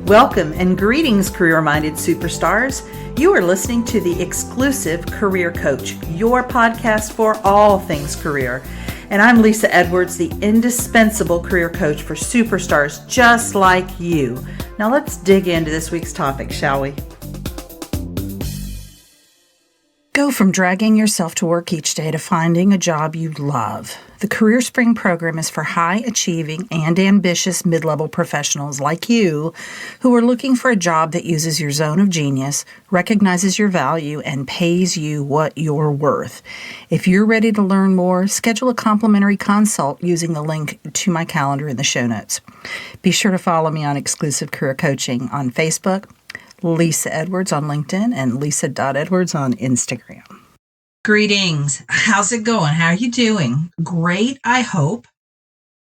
Welcome and greetings, career-minded superstars. You are listening to the Exclusive Career Coach, your podcast for all things career. And I'm Lisa Edwards, the indispensable career coach for superstars just like you. Now let's dig into this week's topic, shall we? Go from dragging yourself to work each day to finding a job you love. The Career Spring program is for high-achieving and ambitious mid-level professionals like you who are looking for a job that uses your zone of genius, recognizes your value, and pays you what you're worth. If you're ready to learn more, schedule a complimentary consult using the link to my calendar in the show notes. Be sure to follow me on Exclusive Career Coaching on Facebook, Lisa Edwards on LinkedIn, and Lisa.Edwards on Instagram. Greetings. How's it going? How are you doing? Great, I hope.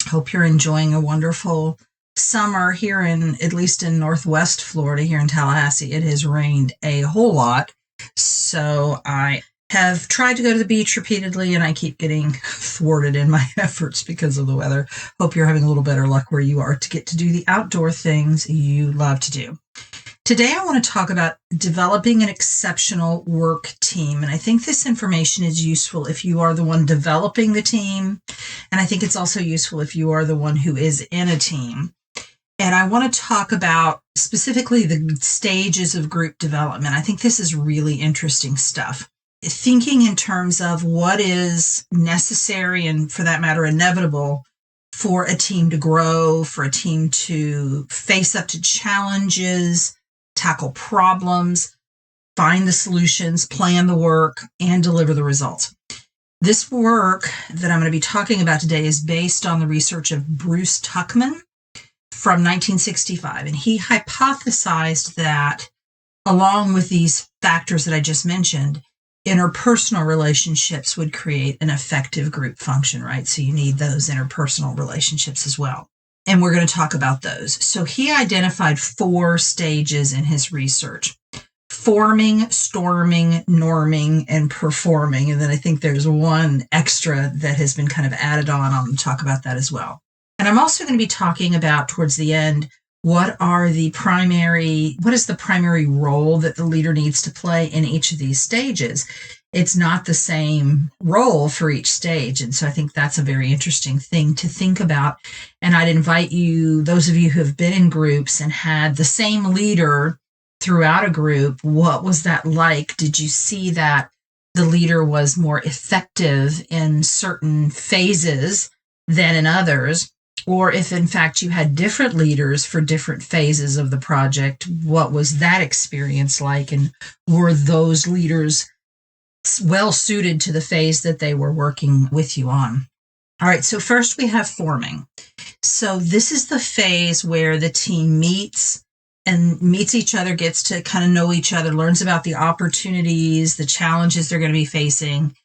Hope you're enjoying a wonderful summer here at least in Northwest Florida, here in Tallahassee. It has rained a whole lot. So I have tried to go to the beach repeatedly and I keep getting thwarted in my efforts because of the weather. Hope you're having a little better luck where you are to get to do the outdoor things you love to do. Today, I want to talk about developing an exceptional work team. And I think this information is useful if you are the one developing the team. And I think it's also useful if you are the one who is in a team. And I want to talk about specifically the stages of group development. I think this is really interesting stuff. Thinking in terms of what is necessary and, for that matter, inevitable for a team to grow, for a team to face up to challenges, tackle problems, find the solutions, plan the work, and deliver the results. This work that I'm going to be talking about today is based on the research of Bruce Tuckman from 1965. And he hypothesized that along with these factors that I just mentioned, interpersonal relationships would create an effective group function, right? So you need those interpersonal relationships as well. And we're going to talk about those. So he identified 4 stages in his research: forming, storming, norming, and performing. And then I think there's one extra that has been kind of added on. I'll talk about that as well. And I'm also going to be talking about, towards the end, what is the primary role that the leader needs to play in each of these stages. It's not the same role for each stage. And so I think that's a very interesting thing to think about. And I'd invite you, those of you who have been in groups and had the same leader throughout a group, what was that like? Did you see that the leader was more effective in certain phases than in others? Or if in fact you had different leaders for different phases of the project, what was that experience like? And were those leaders well suited to the phase that they were working with you on? All right, so first we have forming. So this is the phase where the team meets each other, gets to kind of know each other, learns about the opportunities, the challenges they're going to be facing.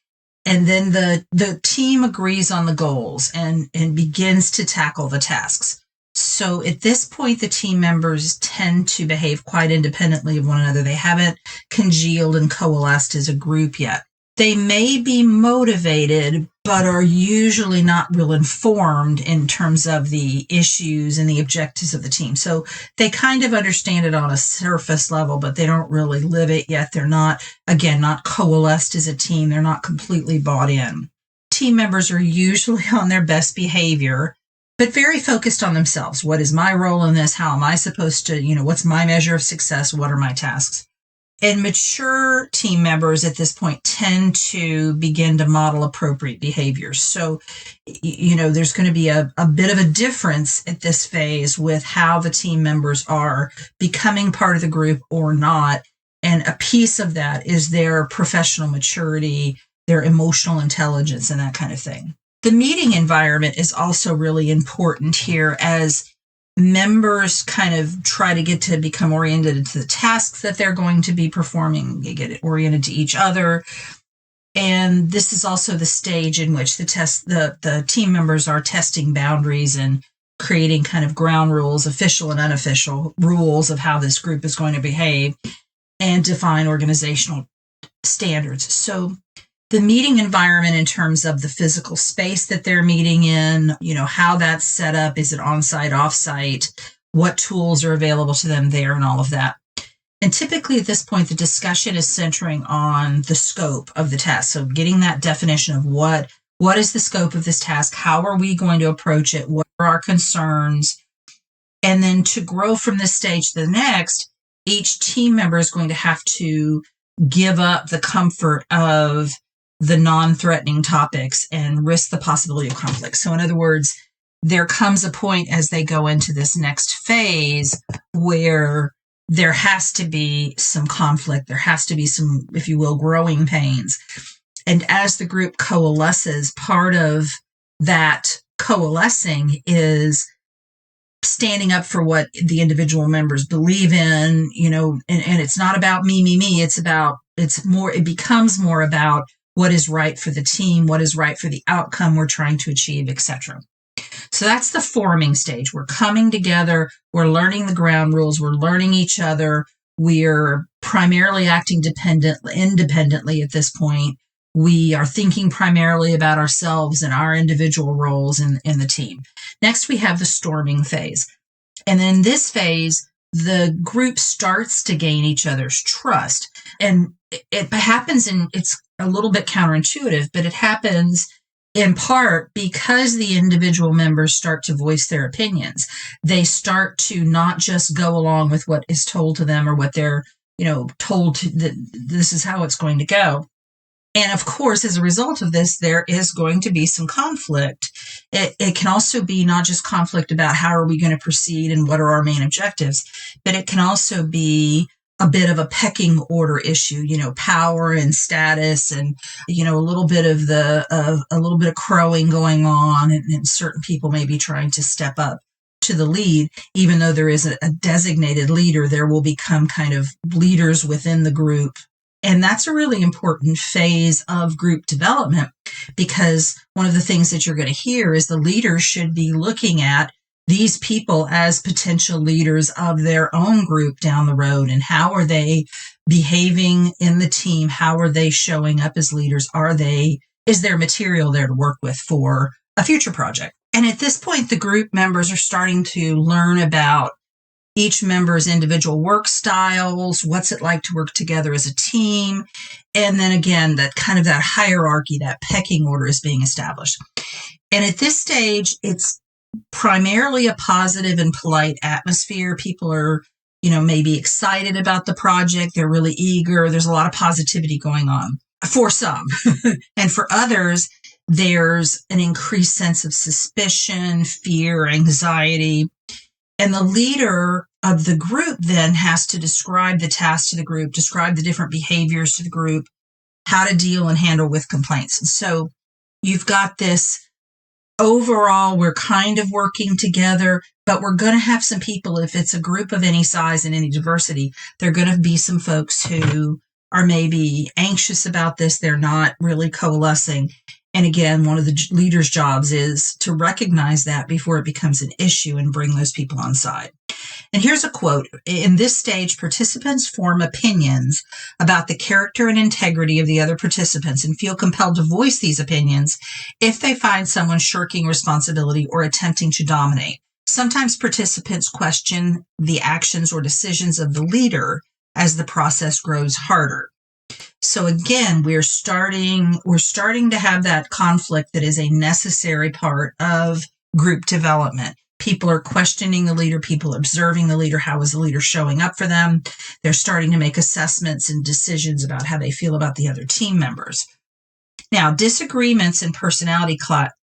And then the team agrees on the goals and begins to tackle the tasks. So at this point, the team members tend to behave quite independently of one another. They haven't congealed and coalesced as a group yet. They may be motivated, but are usually not real informed in terms of the issues and the objectives of the team. So they kind of understand it on a surface level, but they don't really live it yet. They're not coalesced as a team. They're not completely bought in. Team members are usually on their best behavior, but very focused on themselves. What is my role in this? How am I supposed to, what's my measure of success? What are my tasks? And mature team members at this point tend to begin to model appropriate behaviors. So, there's going to be a bit of a difference at this phase with how the team members are becoming part of the group or not. And a piece of that is their professional maturity, their emotional intelligence, and that kind of thing. The meeting environment is also really important here as members kind of try to get to become oriented to the tasks that they're going to be performing. They get oriented to each other. And this is also the stage in which the team members are testing boundaries and creating kind of ground rules, official and unofficial rules of how this group is going to behave and define organizational standards. So the meeting environment in terms of the physical space that they're meeting in, how that's set up, is it on-site, off-site? what tools are available to them there and all of that. And typically at this point, the discussion is centering on the scope of the task. So getting that definition of what is the scope of this task? How are we going to approach it? What are our concerns? And then to grow from this stage to the next, each team member is going to have to give up the comfort of the non-threatening topics and risk the possibility of conflict. So in other words, there comes a point as they go into this next phase where there has to be some conflict. There has to be some, if you will, growing pains. And as the group coalesces, part of that coalescing is standing up for what the individual members believe in, and it's not about me. It becomes more about what is right for the team, what is right for the outcome we're trying to achieve, etc. So that's the forming stage. We're coming together. We're learning the ground rules. We're learning each other. We're primarily acting independently at this point. We are thinking primarily about ourselves and our individual roles in the team. Next, we have the storming phase. And in this phase, the group starts to gain each other's trust. And it happens, and it's a little bit counterintuitive, but it happens in part because the individual members start to voice their opinions. They start to not just go along with what is told to them or what they're, told that this is how it's going to go. And of course, as a result of this, there is going to be some conflict. It can also be not just conflict about how are we going to proceed and what are our main objectives, but it can also be a bit of a pecking order issue, power and status, and a little bit of crowing going on, and certain people may be trying to step up to the lead. Even though there is a designated leader, there will become kind of leaders within the group. And that's a really important phase of group development, because one of the things that you're going to hear is the leaders should be looking at these people as potential leaders of their own group down the road. And how are they behaving in the team? How are they showing up as leaders? Is there material there to work with for a future project? And at this point, the group members are starting to learn about each member's individual work styles, what's it like to work together as a team. And then again, that hierarchy, that pecking order is being established. And at this stage, it's primarily a positive and polite atmosphere. People are, maybe excited about the project. They're really eager. There's a lot of positivity going on for some. And for others, there's an increased sense of suspicion, fear, anxiety. And the leader of the group then has to describe the task to the group, describe the different behaviors to the group, how to deal and handle with complaints. And so you've got this overall, we're kind of working together, but we're going to have some people, if it's a group of any size and any diversity, there are going to be some folks who are maybe anxious about this. They're not really coalescing. And again, one of the leader's jobs is to recognize that before it becomes an issue and bring those people on side. And here's a quote. In this stage, participants form opinions about the character and integrity of the other participants and feel compelled to voice these opinions if they find someone shirking responsibility or attempting to dominate. Sometimes participants question the actions or decisions of the leader as the process grows harder. So again, we're starting to have that conflict that is a necessary part of group development. People are questioning the leader, people observing the leader, how is the leader showing up for them? They're starting to make assessments and decisions about how they feel about the other team members. Now, disagreements and personality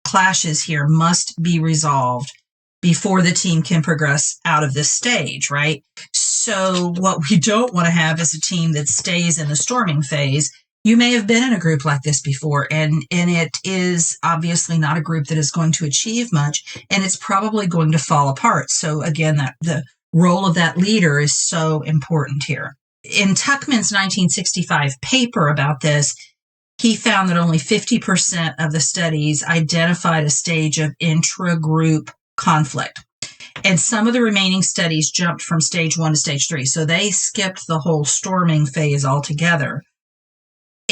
clashes here must be resolved before the team can progress out of this stage, right? So what we don't want to have is a team that stays in the storming phase. You may have been in a group like this before, and it is obviously not a group that is going to achieve much, and it's probably going to fall apart. So again, that the role of that leader is so important here. In Tuckman's 1965 paper about this, he found that only 50% of the studies identified a stage of intra-group conflict. And some of the remaining studies jumped from stage 1 to stage 3. So they skipped the whole storming phase altogether.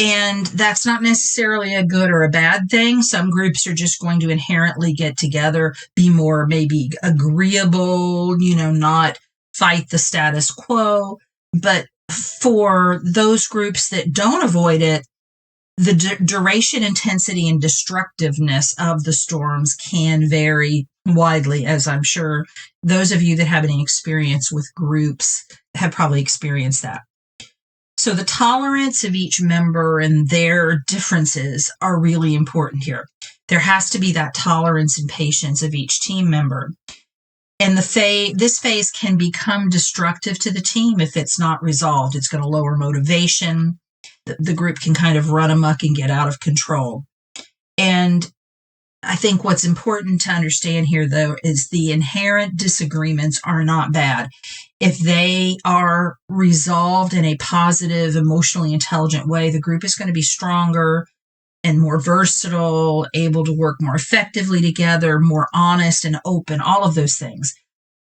And that's not necessarily a good or a bad thing. Some groups are just going to inherently get together, be more maybe agreeable, not fight the status quo. But for those groups that don't avoid it, the duration, intensity, and destructiveness of the storms can vary widely, as I'm sure those of you that have any experience with groups have probably experienced that. So the tolerance of each member and their differences are really important here. There has to be that tolerance and patience of each team member. And this phase can become destructive to the team if it's not resolved. It's going to lower motivation. The group can kind of run amok and get out of control. And I think what's important to understand here, though, is the inherent disagreements are not bad. If they are resolved in a positive, emotionally intelligent way, the group is going to be stronger and more versatile, able to work more effectively together, more honest and open, all of those things.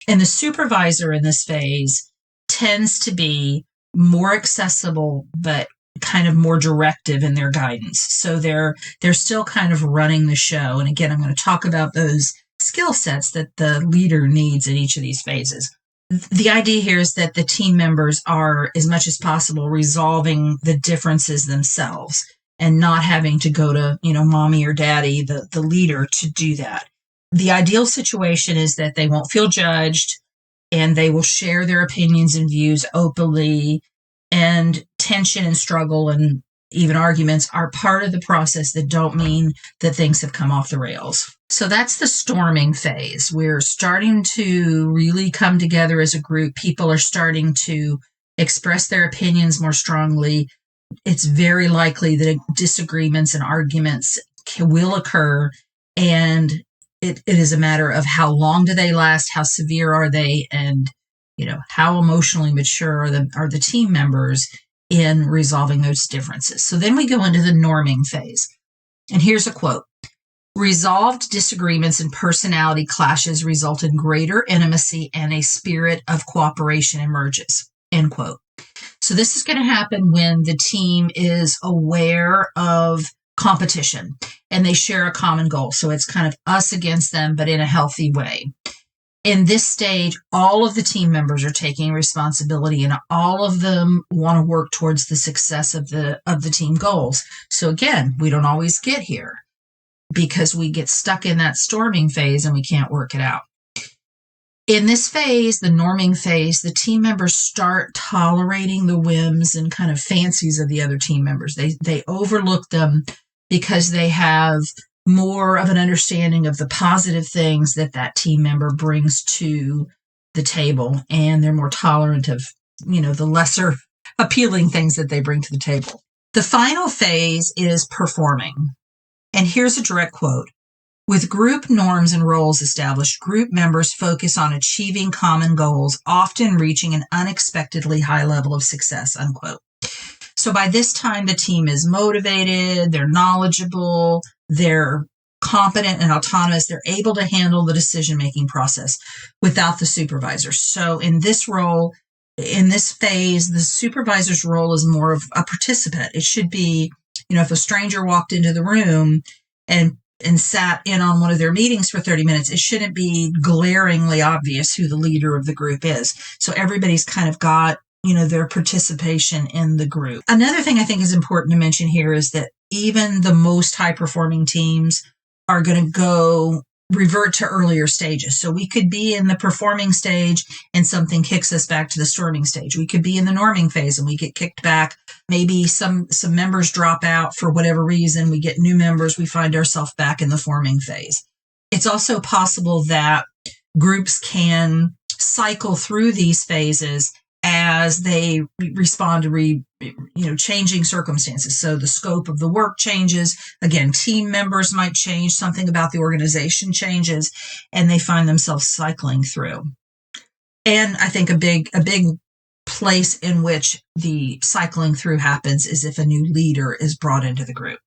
And the supervisor in this phase tends to be more accessible, but kind of more directive in their guidance. So they're still kind of running the show. And again, I'm going to talk about those skill sets that the leader needs in each of these phases. The idea here is that the team members are, as much as possible, resolving the differences themselves and not having to go to, mommy or daddy, the leader, to do that. The ideal situation is that they won't feel judged and they will share their opinions and views openly, and tension and struggle and even arguments are part of the process that don't mean that things have come off the rails. So that's the storming phase. We're starting to really come together as a group. People are starting to express their opinions more strongly. It's very likely that disagreements and arguments will occur, and it is a matter of how long do they last, how severe are they, and how emotionally mature are the team members in resolving those differences. So then we go into the norming phase. And here's a quote. Resolved disagreements and personality clashes result in greater intimacy and a spirit of cooperation emerges, end quote. So this is going to happen when the team is aware of competition and they share a common goal. So it's kind of us against them, but in a healthy way. In this stage, all of the team members are taking responsibility and all of them want to work towards the success of the team goals. So again, we don't always get here because we get stuck in that storming phase and we can't work it out. In this phase, the norming phase, the team members start tolerating the whims and kind of fancies of the other team members. They overlook them because they have more of an understanding of the positive things that team member brings to the table, and they're more tolerant of, the lesser appealing things that they bring to the table. The final phase is performing. And here's a direct quote. With group norms and roles established, group members focus on achieving common goals, often reaching an unexpectedly high level of success, unquote. So by this time, the team is motivated, they're knowledgeable, they're competent and autonomous, they're able to handle the decision-making process without the supervisor. So in this role, in this phase, the supervisor's role is more of a participant. It should be, if a stranger walked into the room and sat in on one of their meetings for 30 minutes, it shouldn't be glaringly obvious who the leader of the group is. So everybody's kind of got, their participation in the group. Another thing I think is important to mention here is that even the most high-performing teams are going to revert to earlier stages. So we could be in the performing stage and something kicks us back to the storming stage. We could be in the norming phase and we get kicked back. Maybe some members drop out for whatever reason. We get new members. We find ourselves back in the forming phase. It's also possible that groups can cycle through these phases as they respond to changing circumstances. So the scope of the work changes. Again, team members might change. Something about the organization changes, and they find themselves cycling through. And I think a big place in which the cycling through happens is if a new leader is brought into the group.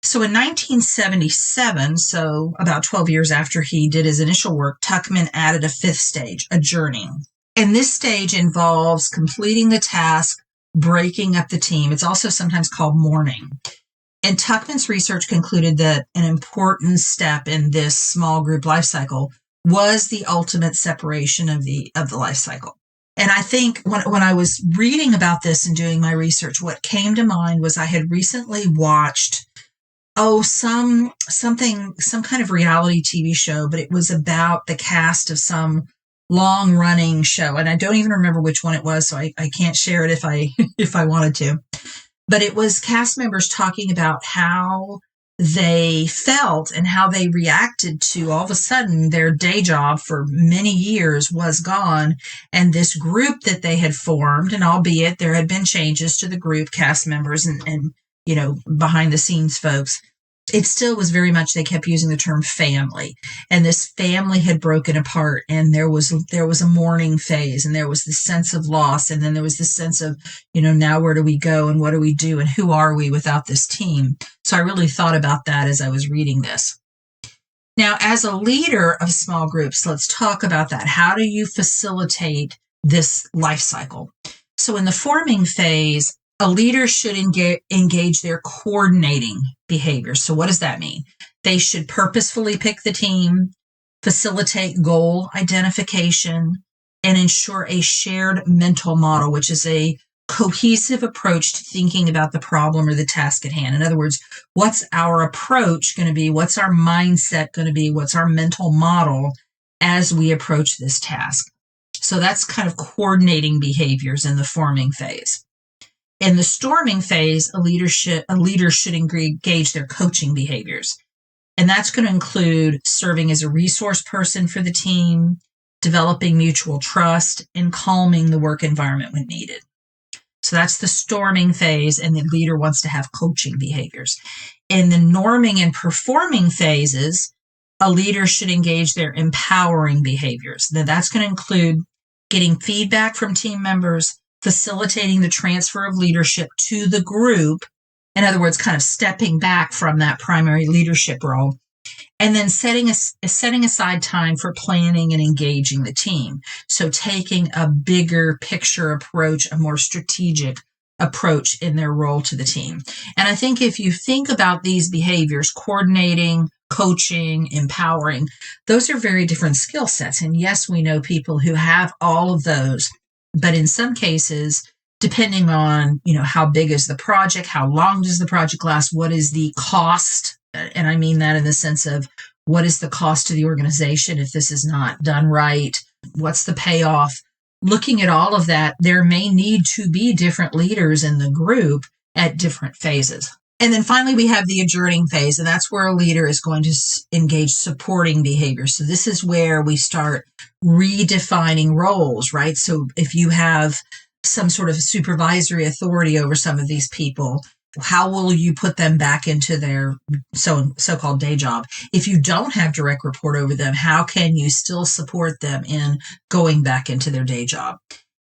So in 1977, so about 12 years after he did his initial work, Tuckman added a fifth stage, adjourning. And this stage involves completing the task breaking up the team. It's also sometimes called mourning. And Tuckman's research concluded that an important step in this small group life cycle was the ultimate separation of the life cycle. And I think when I was reading about this and doing my research, what came to mind was I had recently watched some kind of reality TV show, but it was about the cast of some long running show. And I don't even remember which one it was, so I can't share it if I wanted to. But it was cast members talking about how they felt and how they reacted to all of a sudden their day job for many years was gone. And this group that they had formed, and albeit there had been changes to the group cast members and behind the scenes folks, it still was very much, they kept using the term family, and this family had broken apart, and there was a mourning phase, and there was this sense of loss, and then there was this sense of, now where do we go and what do we do and who are we without this team? So I really thought about that as I was reading this. Now, as a leader of small groups, let's talk about that. How do you facilitate this life cycle? So in the forming phase, a leader should engage their coordinating behaviors. So what does that mean? They should purposefully pick the team, facilitate goal identification, and ensure a shared mental model, which is a cohesive approach to thinking about the problem or the task at hand. In other words, what's our approach going to be? What's our mindset going to be? What's our mental model as we approach this task? So that's kind of coordinating behaviors in the forming phase. In the storming phase, a leader should engage their coaching behaviors. And that's going to include serving as a resource person for the team, developing mutual trust, and calming the work environment when needed. So that's the storming phase, and the leader wants to have coaching behaviors. In the norming and performing phases, a leader should engage their empowering behaviors. Now, that's going to include getting feedback from team members, facilitating the transfer of leadership to the group. In other words, kind of stepping back from that primary leadership role, and then setting aside time for planning and engaging the team. So taking a bigger picture approach, a more strategic approach in their role to the team. And I think if you think about these behaviors, coordinating, coaching, empowering, those are very different skill sets. And yes, we know people who have all of those. But in some cases, depending on, how big is the project, how long does the project last, what is the cost? And I mean that in the sense of what is the cost to the organization if this is not done right? What's the payoff? Looking at all of that, there may need to be different leaders in the group at different phases. And then finally, we have the adjoining phase, and that's where a leader is going to engage supporting behaviors. So this is where we start redefining roles, right? So if you have some sort of supervisory authority over some of these people, how will you put them back into their so-called day job? If you don't have direct report over them, how can you still support them in going back into their day job?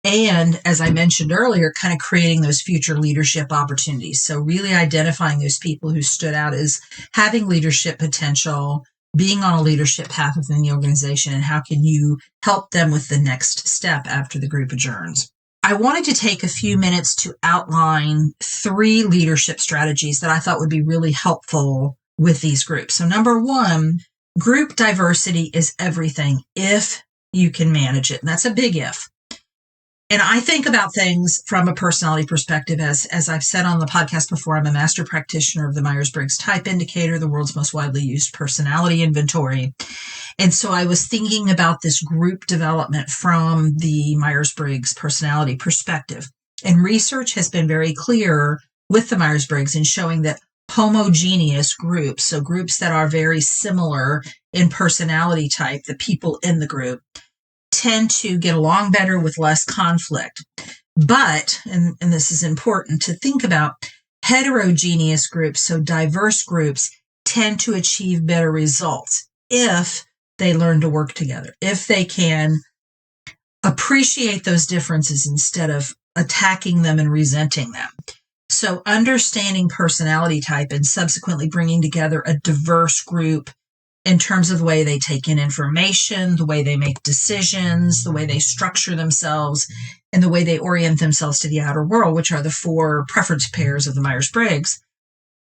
And as I mentioned earlier, kind of creating those future leadership opportunities. So really identifying those people who stood out as having leadership potential, being on a leadership path within the organization, and how can you help them with the next step after the group adjourns. I wanted to take a few minutes to outline 3 leadership strategies that I thought would be really helpful with these groups. So number 1, group diversity is everything if you can manage it. And that's a big if. And I think about things from a personality perspective. As I've said on the podcast before, I'm a master practitioner of the Myers-Briggs Type Indicator, the world's most widely used personality inventory. And so I was thinking about this group development from the Myers-Briggs personality perspective. And research has been very clear with the Myers-Briggs in showing that homogeneous groups, so groups that are very similar in personality type, the people in the group, tend to get along better with less conflict. But, and this is important to think about, heterogeneous groups, so diverse groups, tend to achieve better results if they learn to work together, if they can appreciate those differences instead of attacking them and resenting them. So understanding personality type and subsequently bringing together a diverse group in terms of the way they take in information, the way they make decisions, the way they structure themselves, and the way they orient themselves to the outer world, which are the 4 preference pairs of the Myers-Briggs.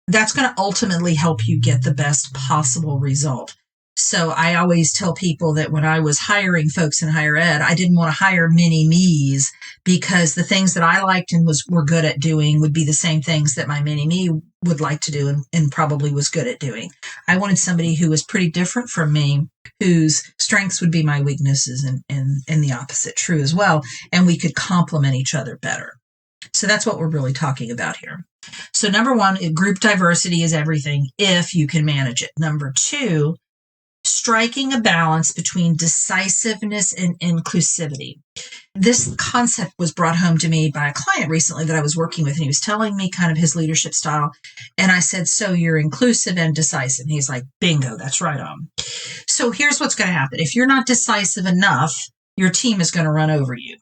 That's going to ultimately help you get the best possible result. So I always tell people that when I was hiring folks in higher ed, I didn't want to hire mini me's, because the things that I liked and were good at doing would be the same things that my mini me would like to do and probably was good at doing. I wanted somebody who was pretty different from me, whose strengths would be my weaknesses, and the opposite true as well. And we could complement each other better. So that's what we're really talking about here. So number 1, group diversity is everything if you can manage it. Number 2, striking a balance between decisiveness and inclusivity. This concept was brought home to me by a client recently that I was working with, and he was telling me kind of his leadership style. And I said, so you're inclusive and decisive. And he's like, bingo, that's right on. So here's what's going to happen. If you're not decisive enough, your team is going to run over you.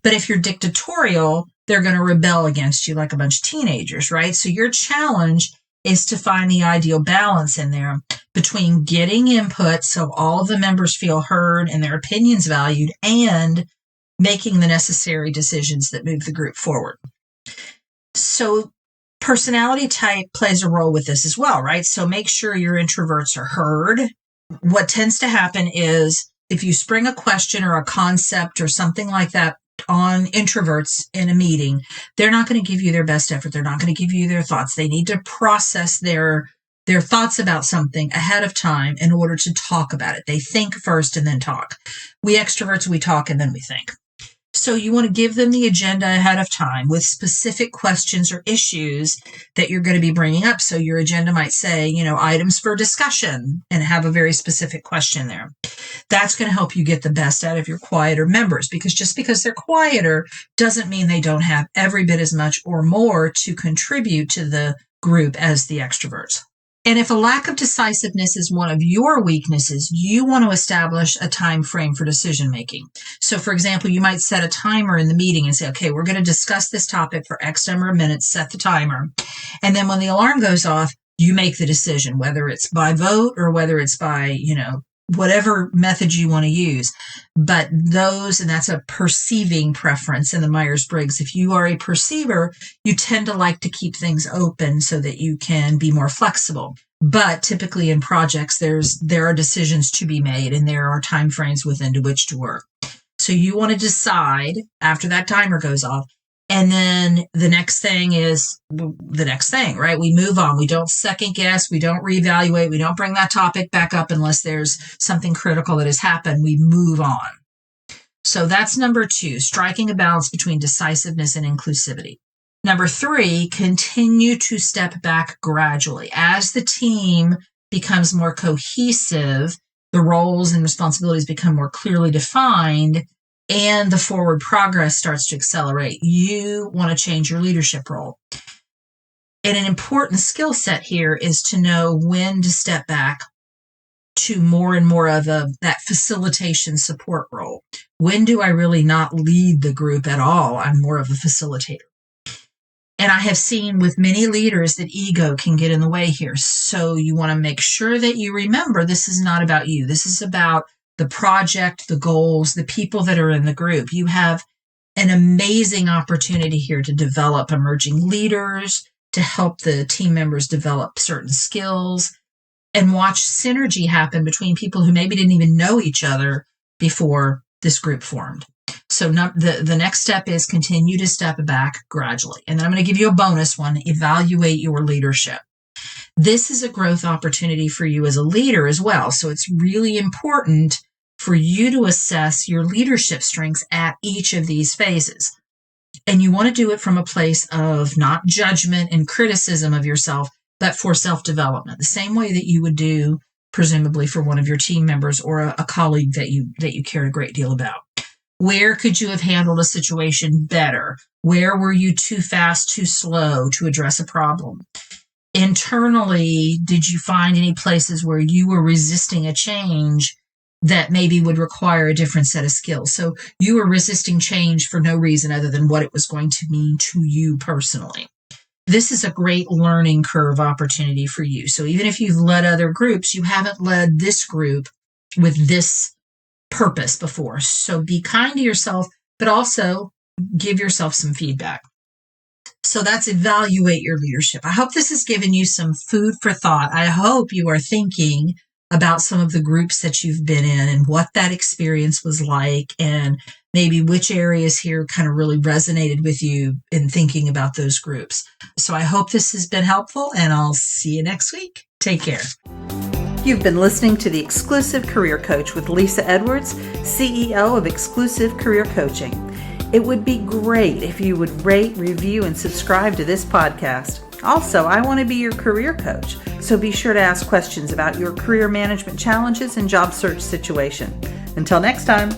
But if you're dictatorial, they're going to rebel against you like a bunch of teenagers, right? So your challenge is to find the ideal balance in there between getting input so all of the members feel heard and their opinions valued, and making the necessary decisions that move the group forward. So personality type plays a role with this as well, right? So make sure your introverts are heard. What tends to happen is if you spring a question or a concept or something like that on introverts in a meeting, they're not going to give you their best effort. They're not going to give you their thoughts. They need to process their thoughts about something ahead of time in order to talk about it. They think first and then talk. We extroverts, we talk and then we think. So you want to give them the agenda ahead of time with specific questions or issues that you're going to be bringing up. So your agenda might say, items for discussion, and have a very specific question there. That's going to help you get the best out of your quieter members, because just because they're quieter doesn't mean they don't have every bit as much or more to contribute to the group as the extroverts. And if a lack of decisiveness is one of your weaknesses, you want to establish a time frame for decision making. So for example, you might set a timer in the meeting and say, okay, we're going to discuss this topic for X number of minutes, set the timer. And then when the alarm goes off, you make the decision, whether it's by vote or whether it's by, whatever method you want to use. But and that's a perceiving preference in the Myers-Briggs. If you are a perceiver, you tend to like to keep things open so that you can be more flexible. But typically in projects, there are decisions to be made, and there are time frames within which to work. So you want to decide after that timer goes off. And then the next thing is the next thing, right? We move on. We don't second guess. We don't reevaluate. We don't bring that topic back up unless there's something critical that has happened. We move on. So that's number 2, striking a balance between decisiveness and inclusivity. Number 3, continue to step back gradually. As the team becomes more cohesive, the roles and responsibilities become more clearly defined, and the forward progress starts to accelerate. You want to change your leadership role. And an important skill set here is to know when to step back to more and more of that facilitation support role. When do I really not lead the group at all? I'm more of a facilitator. And I have seen with many leaders that ego can get in the way here. So you want to make sure that you remember this is not about you. This is about the project, the goals, the people that are in the group. You have an amazing opportunity here to develop emerging leaders, to help the team members develop certain skills, and watch synergy happen between people who maybe didn't even know each other before this group formed. So the next step is continue to step back gradually. And then I'm going to give you a bonus one, evaluate your leadership. This is a growth opportunity for you as a leader as well. So it's really important for you to assess your leadership strengths at each of these phases. And you want to do it from a place of not judgment and criticism of yourself, but for self-development, the same way that you would do presumably for one of your team members or a colleague that you care a great deal about. Where could you have handled a situation better? Where were you too fast, too slow to address a problem? Internally, did you find any places where you were resisting a change that maybe would require a different set of skills? So you were resisting change for no reason other than what it was going to mean to you personally. this is a great learning curve opportunity for you. So even if you've led other groups, you haven't led this group with this purpose before. So be kind to yourself, but also give yourself some feedback. So that's evaluate your leadership. I hope this has given you some food for thought. I hope you are thinking about some of the groups that you've been in and what that experience was like, and maybe which areas here kind of really resonated with you in thinking about those groups. So I hope this has been helpful, and I'll see you next week. Take care. You've been listening to The Exclusive Career Coach with Lisa Edwards, CEO of Exclusive Career Coaching. It would be great if you would rate, review, and subscribe to this podcast. Also, I want to be your career coach, so be sure to ask questions about your career management challenges and job search situation. Until next time.